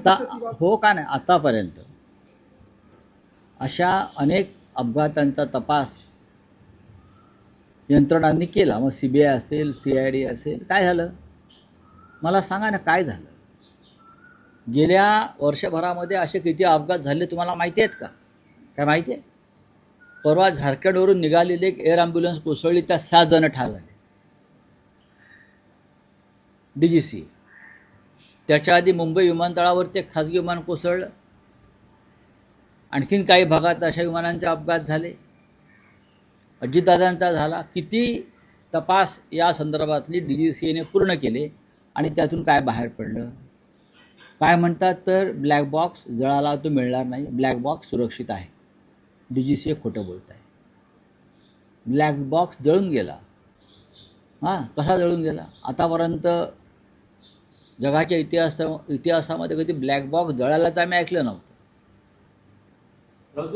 आता हो का नाही, आतापर्यंत अशा अनेक अपघातांचा तपास यंत्रणांनी केला. मग CBI असेल, CID असेल, काय झालं मला सांगा ना, काय झालं? गेल्या वर्षभरामध्ये असे किती अपघात झाले तुम्हाला माहिती आहेत का? काय माहिती आहे? परवा झारखंडवरून निघालेली एक एअर ॲम्ब्युलन्स कोसळली, त्या 6 जण ठार झाले. DGC. त्याच्या आधी मुंबई विमानतळावर ते खाजगी विमान कोसळलं. आणखीन काही भागात अशा विमानांचे अपघात झाले. अजितदादांचा झाला. किती तपास या संदर्भातली DGCने पूर्ण केले आणि त्यातून काय बाहेर पडलं? काय म्हणतात तर ब्लॅक बॉक्स जळाला तो मिळणार नाही, ब्लॅक बॉक्स सुरक्षित आहे. DGC खोटं बोलत आहे. ब्लॅक बॉक्स जळून गेला. कसा जळून गेला? आतापर्यंत जगाच्या इतिहासामध्ये कधी ब्लॅक बॉक्स जळायलाच आम्ही ऐकलं नव्हतं.